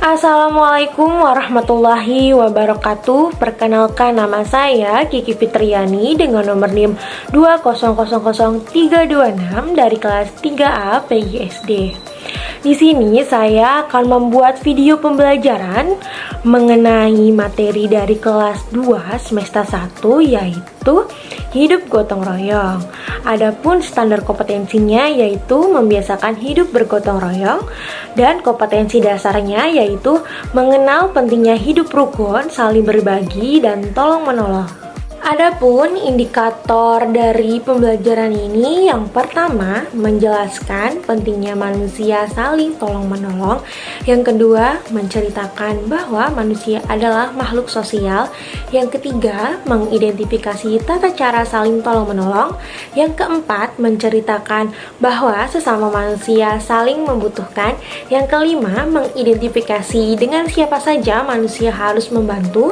Assalamualaikum warahmatullahi wabarakatuh. Perkenalkan, nama saya Kiki Fitriani dengan nomor NIM 2000326 dari kelas 3A PGSD. Di sini saya akan membuat video pembelajaran mengenai materi dari kelas 2 semester 1, yaitu hidup gotong royong. Adapun standar kompetensinya yaitu membiasakan hidup bergotong royong, dan kompetensi dasarnya yaitu mengenal pentingnya hidup rukun, saling berbagi, dan tolong-menolong. Adapun indikator dari pembelajaran ini, yang pertama menjelaskan pentingnya manusia saling tolong-menolong. Yang kedua, menceritakan bahwa manusia adalah makhluk sosial. Yang ketiga, mengidentifikasi tata cara saling tolong-menolong. Yang keempat, menceritakan bahwa sesama manusia saling membutuhkan. Yang kelima, mengidentifikasi dengan siapa saja manusia harus membantu.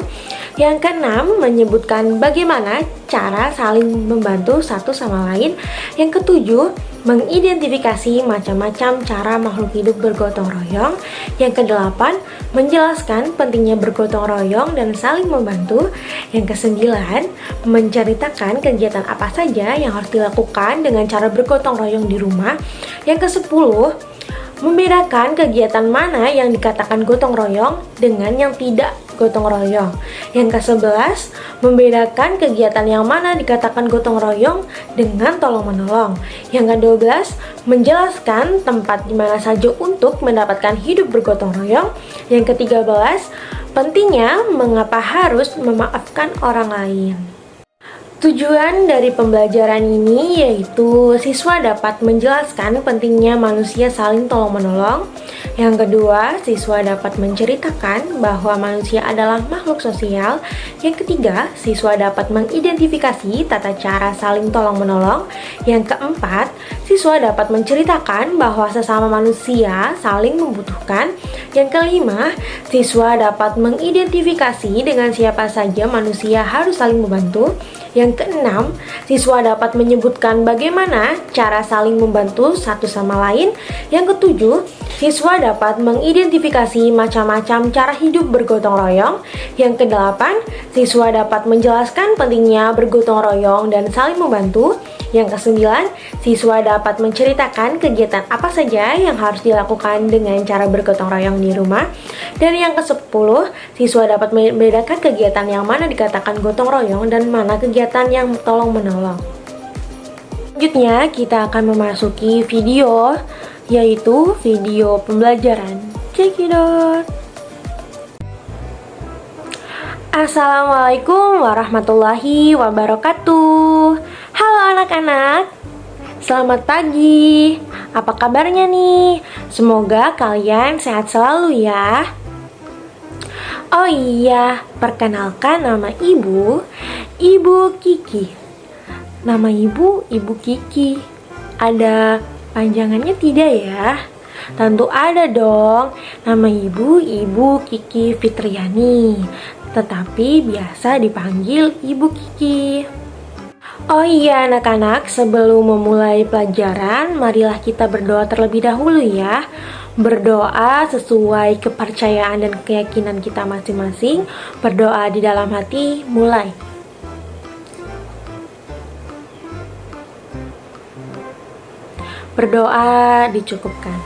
Yang keenam, menyebutkan bagaimana cara saling membantu satu sama lain. Yang ketujuh, mengidentifikasi macam-macam cara makhluk hidup bergotong royong. Yang kedelapan, menjelaskan pentingnya bergotong royong dan saling membantu. Yang kesembilan, menceritakan kegiatan apa saja yang harus dilakukan dengan cara bergotong royong di rumah. Yang kesepuluh, membedakan kegiatan mana yang dikatakan gotong royong dengan yang tidak gotong royong. Yang ke-11, membedakan kegiatan yang mana dikatakan gotong royong dengan tolong-menolong. Yang ke-12, menjelaskan tempat di mana saja untuk mendapatkan hidup bergotong royong. Yang ke-13, pentingnya mengapa harus memaafkan orang lain. Tujuan dari pembelajaran ini yaitu siswa dapat menjelaskan pentingnya manusia saling tolong-menolong. Yang kedua, siswa dapat menceritakan bahwa manusia adalah makhluk sosial. Yang ketiga, siswa dapat mengidentifikasi tata cara saling tolong-menolong. Yang keempat, siswa dapat menceritakan bahwa sesama manusia saling membutuhkan. Yang kelima, siswa dapat mengidentifikasi dengan siapa saja manusia harus saling membantu. Yang keenam, siswa dapat menyebutkan bagaimana cara saling membantu satu sama lain. Yang ketujuh, siswa dapat mengidentifikasi macam-macam cara hidup bergotong royong. Yang kedelapan, siswa dapat menjelaskan pentingnya bergotong royong dan saling membantu. Yang kesembilan, siswa dapat menceritakan kegiatan apa saja yang harus dilakukan dengan cara bergotong royong di rumah. Dan yang ke-10, siswa dapat membedakan kegiatan yang mana dikatakan gotong royong dan mana kegiatan yang tolong-menolong. Selanjutnya, kita akan memasuki video, yaitu video pembelajaran. Cekidot. Assalamualaikum warahmatullahi wabarakatuh. Halo anak-anak, selamat pagi. Apa kabarnya nih? Semoga kalian sehat selalu ya. Oh iya, perkenalkan nama Ibu Kiki. Nama Ibu Kiki. Ada panjangannya tidak ya? Tentu ada dong. Nama Ibu Kiki Fitriani, tetapi biasa dipanggil Ibu Kiki. Oh iya anak-anak, sebelum memulai pelajaran, marilah kita berdoa terlebih dahulu ya. Berdoa sesuai kepercayaan dan keyakinan kita masing-masing. Berdoa di dalam hati, mulai. Berdoa dicukupkan.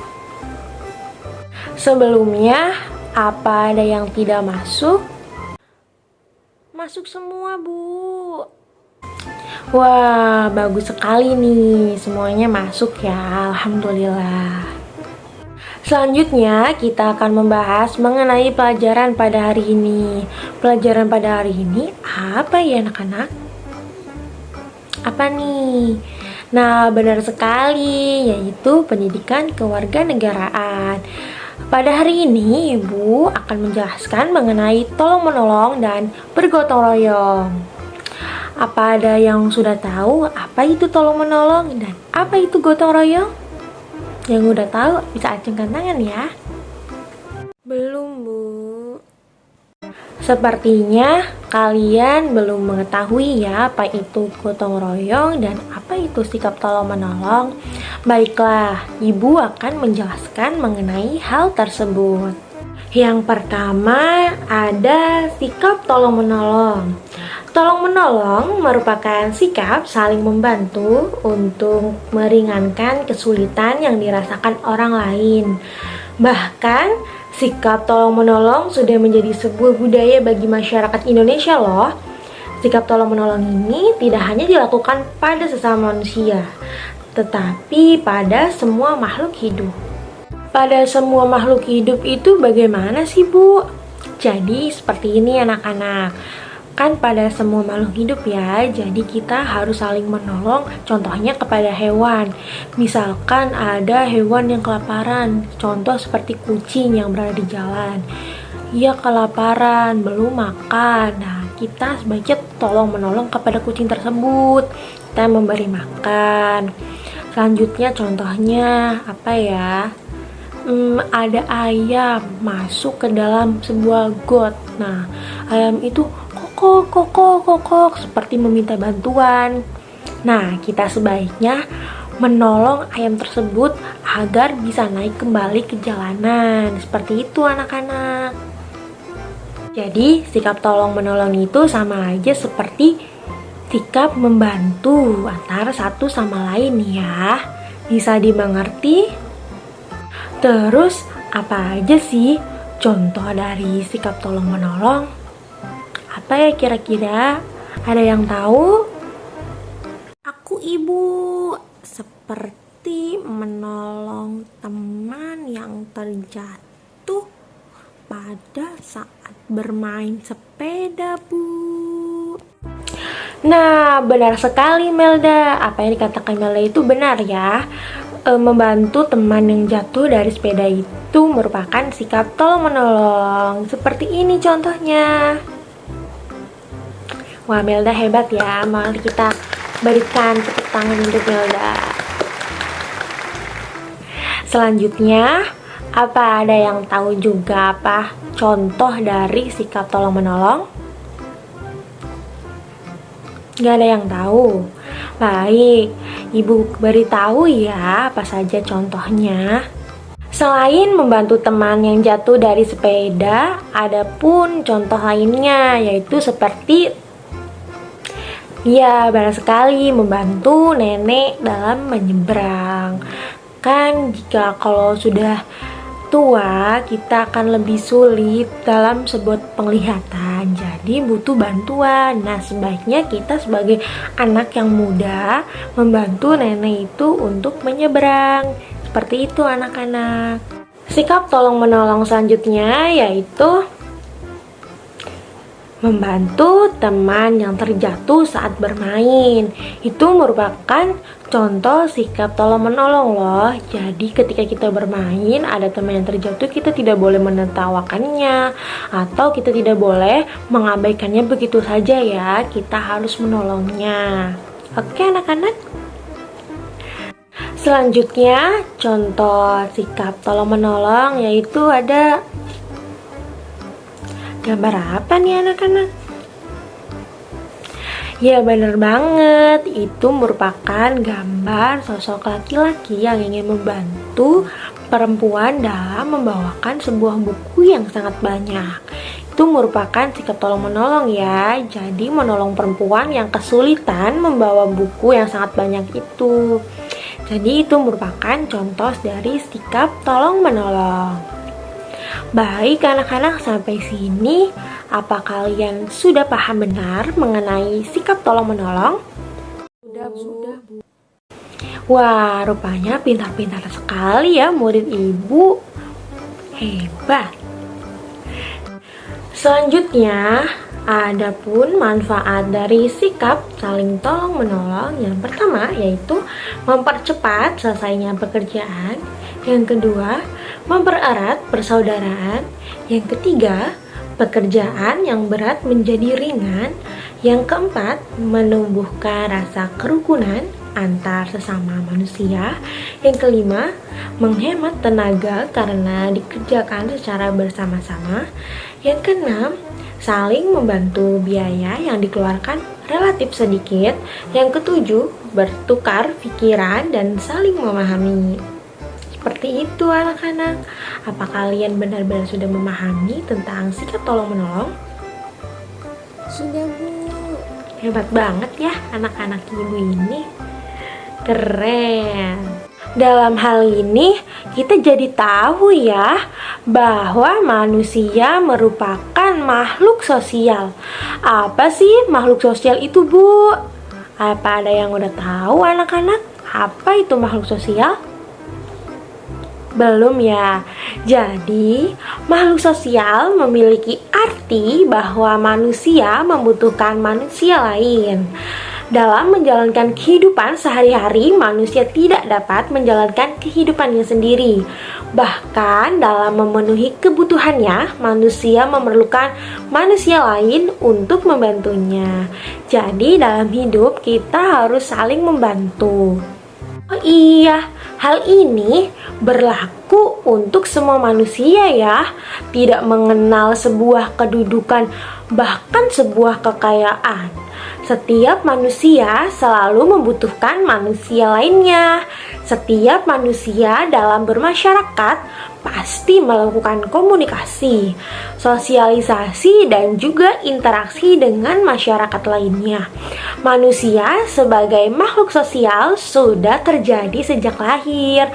Sebelumnya, apa ada yang tidak masuk? Masuk semua, Bu. Wah, bagus sekali nih. Semuanya masuk ya, alhamdulillah. Selanjutnya, kita akan membahas mengenai pelajaran pada hari ini. Pelajaran pada hari ini apa ya anak-anak? Apa nih? Nah, benar sekali, yaitu pendidikan kewarganegaraan. Pada hari ini, Ibu akan menjelaskan mengenai tolong-menolong dan bergotong royong. Apa ada yang sudah tahu apa itu tolong-menolong dan apa itu gotong royong? Yang udah tahu bisa acungkan tangan ya. Belum, Bu. Sepertinya kalian belum mengetahui ya apa itu gotong royong dan apa itu sikap tolong-menolong. Baiklah, Ibu akan menjelaskan mengenai hal tersebut. Yang pertama ada sikap tolong-menolong. Tolong-menolong merupakan sikap saling membantu untuk meringankan kesulitan yang dirasakan orang lain. Bahkan, sikap tolong-menolong sudah menjadi sebuah budaya bagi masyarakat Indonesia loh. Sikap tolong-menolong ini tidak hanya dilakukan pada sesama manusia, tetapi pada semua makhluk hidup. Pada semua makhluk hidup itu bagaimana sih, Bu? Jadi seperti ini anak-anak. Kan pada semua makhluk hidup ya, jadi kita harus saling menolong. Contohnya kepada hewan. Misalkan ada hewan yang kelaparan, contoh seperti kucing yang berada di jalan. Ia kelaparan, belum makan. Nah, kita sebaiknya tolong menolong kepada kucing tersebut. Kita memberi makan. Selanjutnya contohnya apa ya? Ada ayam masuk ke dalam sebuah got. Nah, ayam itu kokok seperti meminta bantuan. Nah, kita sebaiknya menolong ayam tersebut agar bisa naik kembali ke jalanan. Seperti itu anak-anak. Jadi, sikap tolong menolong itu sama aja seperti sikap membantu antara satu sama lain ya. Bisa dimengerti? Terus, apa aja sih contoh dari sikap tolong-menolong? Apa ya kira-kira? Ada yang tahu? Aku Ibu, seperti menolong teman yang terjatuh pada saat bermain sepeda, Bu. Nah, benar sekali Melda. Apa yang dikatakan Melda itu benar ya. Membantu teman yang jatuh dari sepeda itu merupakan sikap tolong-menolong. Seperti ini contohnya. Wah, Melda hebat ya. Mari kita berikan tepuk tangan untuk Melda. Selanjutnya, apa ada yang tahu juga apa contoh dari sikap tolong-menolong? Gak ada yang tahu. Baik, Ibu beritahu ya apa saja contohnya. Selain membantu teman yang jatuh dari sepeda, ada pun contoh lainnya, yaitu seperti ya, benar sekali, membantu nenek dalam menyeberang. Kan jika kalau sudah tua, kita akan lebih sulit dalam sebuah penglihatan, jadi butuh bantuan. Nah, sebaiknya kita sebagai anak yang muda membantu nenek itu untuk menyeberang. Seperti itu anak-anak. Sikap tolong-menolong selanjutnya yaitu membantu teman yang terjatuh saat bermain. Itu merupakan contoh sikap tolong-menolong loh. Jadi ketika kita bermain, ada teman yang terjatuh, kita tidak boleh menertawakannya atau kita tidak boleh mengabaikannya begitu saja ya. Kita harus menolongnya. Oke anak-anak? Selanjutnya, contoh sikap tolong-menolong yaitu ada gambar apa nih anak-anak? Ya bener banget, itu merupakan gambar sosok laki-laki yang ingin membantu perempuan dalam membawakan sebuah buku yang sangat banyak. Itu merupakan sikap tolong-menolong ya, jadi menolong perempuan yang kesulitan membawa buku yang sangat banyak itu. Jadi itu merupakan contoh dari sikap tolong-menolong. Baik anak-anak, sampai sini apa kalian sudah paham benar mengenai sikap tolong-menolong? Sudah, Bu. Wah, rupanya pintar-pintar sekali ya murid Ibu. Hebat. Selanjutnya, ada pun manfaat dari sikap saling tolong-menolong. Yang pertama yaitu mempercepat selesainya pekerjaan. Yang kedua, mempererat persaudaraan. Yang ketiga, pekerjaan yang berat menjadi ringan. Yang keempat, menumbuhkan rasa kerukunan antar sesama manusia. Yang kelima, menghemat tenaga karena dikerjakan secara bersama-sama. Yang keenam, saling membantu biaya yang dikeluarkan relatif sedikit. Yang ketujuh, bertukar pikiran dan saling memahami. Seperti itu anak-anak. Apa kalian benar-benar sudah memahami tentang sikap tolong-menolong? Sudah, Bu. Hebat banget ya anak-anak ibu ini. Keren. Dalam hal ini kita jadi tahu ya bahwa manusia merupakan makhluk sosial. Apa sih makhluk sosial itu, Bu? Apa ada yang udah tahu anak-anak? Apa itu makhluk sosial? Belum ya. Jadi, makhluk sosial memiliki arti bahwa manusia membutuhkan manusia lain. Dalam menjalankan kehidupan sehari-hari, manusia tidak dapat menjalankan kehidupannya sendiri. Bahkan dalam memenuhi kebutuhannya, manusia memerlukan manusia lain untuk membantunya. Jadi dalam hidup kita harus saling membantu. Oh iya, hal ini berlaku untuk semua manusia ya. Tidak mengenal sebuah kedudukan, bahkan sebuah kekayaan. Setiap manusia selalu membutuhkan manusia lainnya. Setiap manusia dalam bermasyarakat pasti melakukan komunikasi, sosialisasi, dan juga interaksi dengan masyarakat lainnya. Manusia sebagai makhluk sosial sudah terjadi sejak lahir.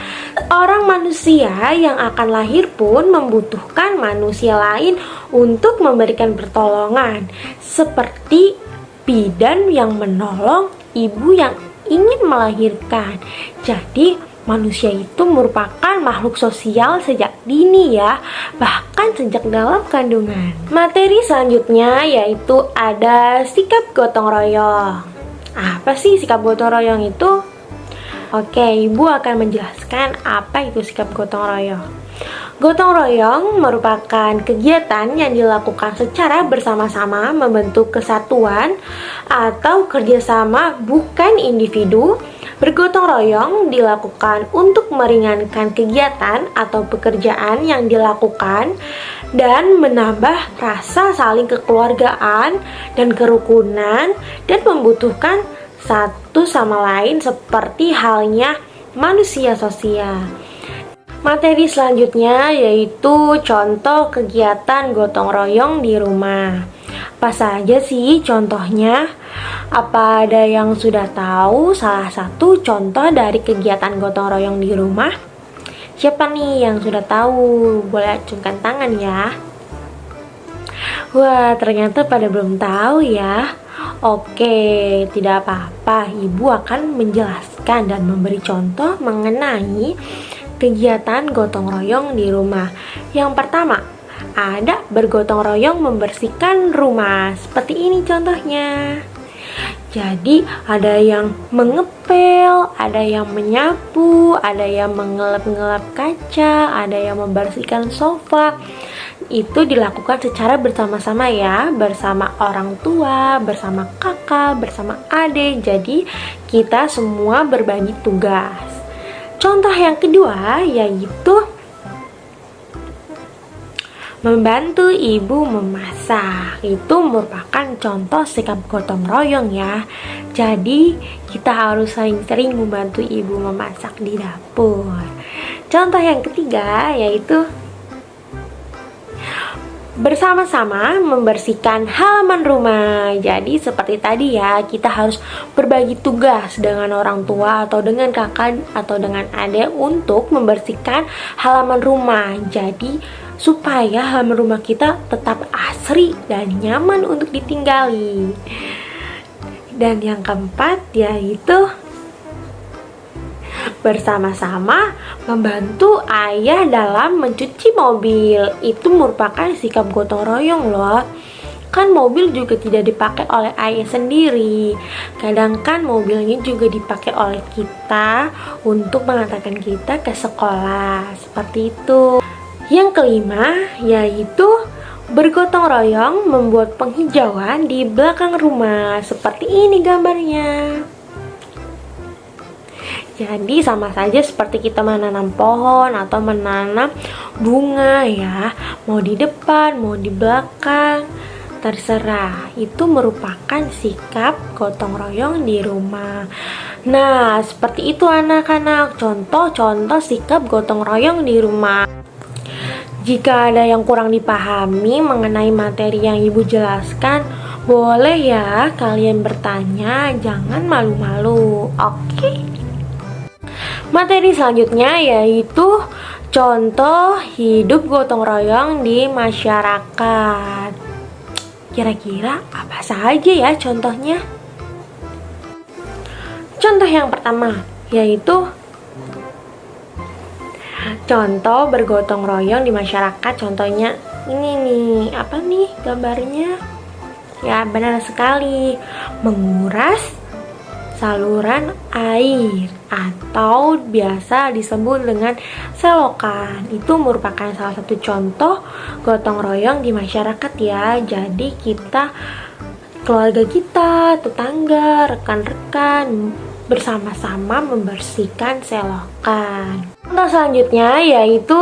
Orang manusia yang akan lahir pun membutuhkan manusia lain untuk memberikan pertolongan, seperti bidan yang menolong ibu yang ingin melahirkan. Jadi manusia itu merupakan makhluk sosial sejak dini ya, bahkan sejak dalam kandungan. Materi selanjutnya yaitu ada sikap gotong royong. Apa sih sikap gotong royong itu? Oke, ibu akan menjelaskan apa itu sikap gotong royong. Gotong royong merupakan kegiatan yang dilakukan secara bersama-sama membentuk kesatuan atau kerjasama, bukan individu. Bergotong royong dilakukan untuk meringankan kegiatan atau pekerjaan yang dilakukan dan menambah rasa saling kekeluargaan dan kerukunan, dan membutuhkan satu sama lain seperti halnya manusia sosial. Materi selanjutnya yaitu contoh kegiatan gotong royong di rumah. Apa saja sih contohnya? Apa ada yang sudah tahu salah satu contoh dari kegiatan gotong royong di rumah? Siapa nih yang sudah tahu? Boleh acungkan tangan ya. Wah, ternyata pada belum tahu ya. Oke, tidak apa-apa. Ibu akan menjelaskan dan memberi contoh mengenai kegiatan gotong royong di rumah. Yang pertama, ada bergotong royong membersihkan rumah. Seperti ini contohnya. Jadi ada yang mengepel, ada yang menyapu, ada yang mengelap-ngelap kaca, ada yang membersihkan sofa. Itu dilakukan secara bersama-sama ya, bersama orang tua, bersama kakak, bersama adik. Jadi kita semua berbagi tugas. Contoh yang kedua yaitu membantu ibu memasak. Itu merupakan contoh sikap gotong royong ya. Jadi kita harus sering-sering membantu ibu memasak di dapur. Contoh yang ketiga yaitu bersama-sama membersihkan halaman rumah. Jadi seperti tadi ya, kita harus berbagi tugas dengan orang tua atau dengan kakak atau dengan adik untuk membersihkan halaman rumah. Jadi supaya halaman rumah kita tetap asri dan nyaman untuk ditinggali. Dan yang keempat yaitu bersama-sama membantu ayah dalam mencuci mobil. Itu merupakan sikap gotong royong loh. Kan mobil juga tidak dipakai oleh ayah sendiri. Kadang kan mobilnya juga dipakai oleh kita untuk mengantarkan kita ke sekolah. Seperti itu. Yang kelima yaitu bergotong royong membuat penghijauan di belakang rumah. Seperti ini gambarnya. Jadi sama saja seperti kita menanam pohon atau menanam bunga ya. Mau di depan, mau di belakang, terserah. Itu merupakan sikap gotong royong di rumah. Nah, seperti itu anak-anak, contoh-contoh sikap gotong royong di rumah. Jika ada yang kurang dipahami mengenai materi yang ibu jelaskan, boleh ya kalian bertanya, jangan malu-malu. Oke. Materi selanjutnya yaitu contoh hidup gotong royong di masyarakat. Kira-kira apa saja ya contohnya? Contoh yang pertama yaitu contoh bergotong royong di masyarakat. Contohnya ini nih, apa nih gambarnya? Ya, benar sekali, menguras saluran air atau biasa disebut dengan selokan. Itu merupakan salah satu contoh gotong royong di masyarakat ya. Jadi kita, keluarga kita, tetangga, rekan-rekan bersama-sama membersihkan selokan. Contoh selanjutnya yaitu,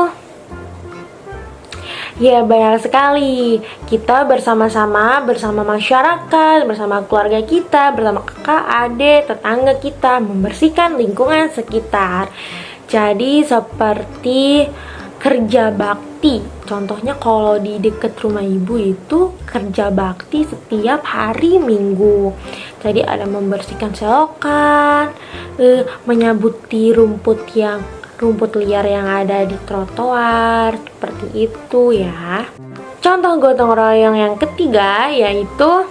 ya benar sekali, kita bersama-sama, bersama masyarakat, bersama keluarga kita, bersama kakak, adik, tetangga kita membersihkan lingkungan sekitar. Jadi seperti kerja bakti. Contohnya kalau di dekat rumah ibu itu kerja bakti setiap hari Minggu. Jadi ada membersihkan selokan, menyabuti rumput liar yang ada di trotoar, seperti itu ya. Contoh gotong royong yang ketiga yaitu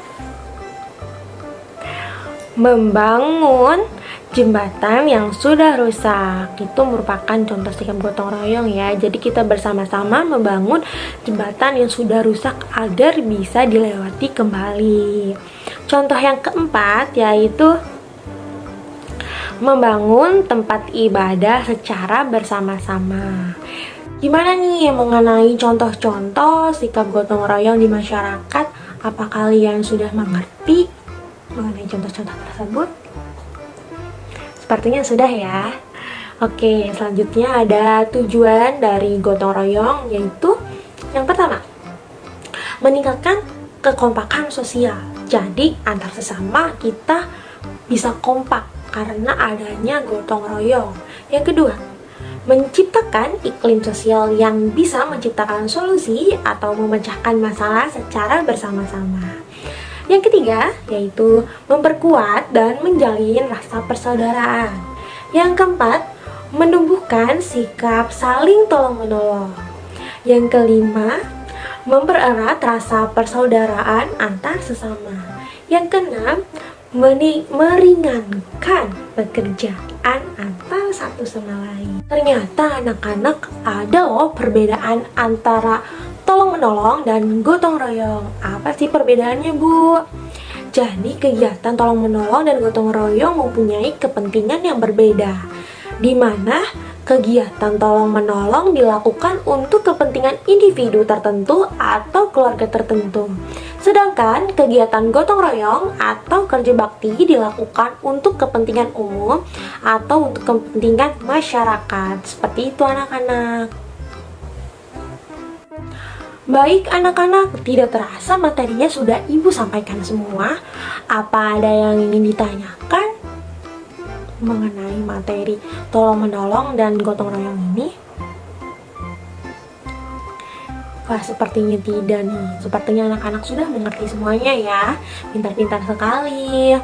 membangun jembatan yang sudah rusak. Itu merupakan contoh sikap gotong royong ya. Jadi kita bersama-sama membangun jembatan yang sudah rusak agar bisa dilewati kembali. Contoh yang keempat yaitu membangun tempat ibadah secara bersama-sama. Gimana nih mengenai contoh-contoh sikap gotong royong di masyarakat? Apa kalian sudah mengerti mengenai contoh-contoh tersebut? Sepertinya sudah ya. Oke, selanjutnya ada tujuan dari gotong royong, yaitu yang pertama, meningkatkan kekompakan sosial. Jadi antar sesama kita bisa kompak karena adanya gotong royong. Yang kedua, menciptakan iklim sosial yang bisa menciptakan solusi atau memecahkan masalah secara bersama-sama. Yang ketiga, yaitu memperkuat dan menjalin rasa persaudaraan. Yang keempat, menumbuhkan sikap saling tolong-menolong. Yang kelima, mempererat rasa persaudaraan antar sesama. Yang keenam, meringankan pekerjaan antar satu sama lain. Ternyata anak-anak ada loh perbedaan antara tolong-menolong dan gotong royong. Apa sih perbedaannya, Bu? Jadi kegiatan tolong-menolong dan gotong royong mempunyai kepentingan yang berbeda, di mana kegiatan tolong-menolong dilakukan untuk kepentingan individu tertentu atau keluarga tertentu. Sedangkan kegiatan gotong royong atau kerja bakti dilakukan untuk kepentingan umum atau untuk kepentingan masyarakat. Seperti itu anak-anak. Baik anak-anak, tidak terasa materinya sudah ibu sampaikan semua. Apa ada yang ingin ditanyakan mengenai materi tolong-menolong dan gotong royong ini? Wah, sepertinya tidak nih. Sepertinya anak-anak sudah mengerti semuanya ya. Pintar-pintar sekali.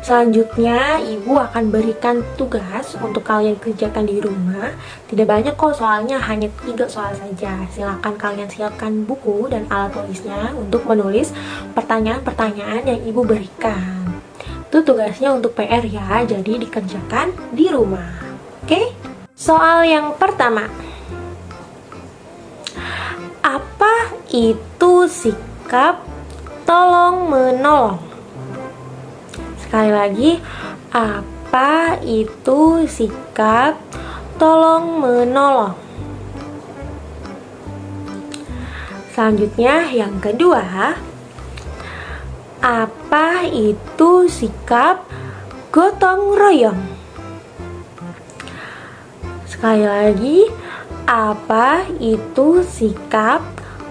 Selanjutnya, ibu akan berikan tugas untuk kalian kerjakan di rumah. Tidak banyak kok, soalnya hanya 3 soal saja. Silakan kalian siapkan buku dan alat tulisnya untuk menulis pertanyaan-pertanyaan yang ibu berikan. Itu tugasnya untuk PR ya, jadi dikerjakan di rumah. Oke? Soal yang pertama. Apa itu sikap tolong-menolong? Sekali lagi, apa itu sikap tolong-menolong? Selanjutnya, yang kedua, apa itu sikap gotong royong? Sekali lagi, apa itu sikap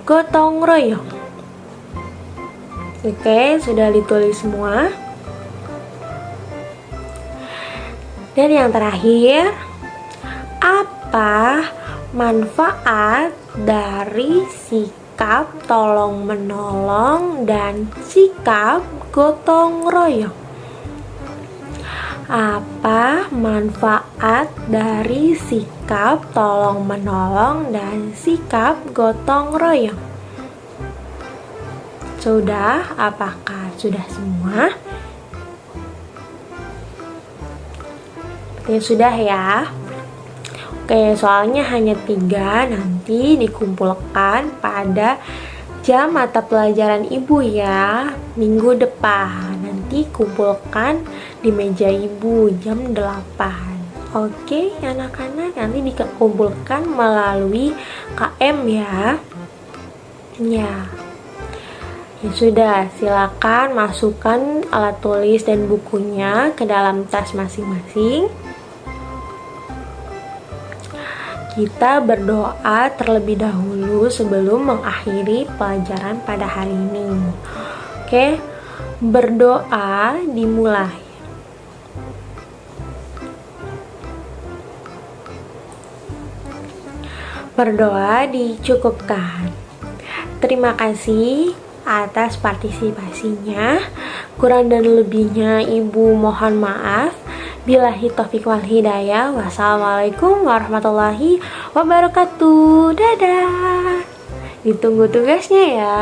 gotong royong? Oke, sudah ditulis semua. Dan yang terakhir, apa manfaat dari sikap tolong menolong dan sikap gotong royong? Apa manfaat dari sikap tolong menolong dan sikap gotong royong? Sudah? Apakah sudah semua? Sudah ya. Oke, soalnya hanya 3, nanti dikumpulkan pada jam mata pelajaran ibu ya, minggu depan. Nanti kumpulkan di meja ibu jam 8. Oke anak-anak, nanti dikumpulkan melalui KM ya. Ya sudah, silakan masukkan alat tulis dan bukunya ke dalam tas masing-masing. Kita berdoa terlebih dahulu sebelum mengakhiri pelajaran pada hari ini. Oke, berdoa dimulai. Berdoa dicukupkan. Terima kasih atas partisipasinya. Kurang dan lebihnya Ibu mohon maaf. Billahi taufiq wal hidayah. Wassalamualaikum warahmatullahi wabarakatuh. Dadah. Ditunggu tugasnya ya.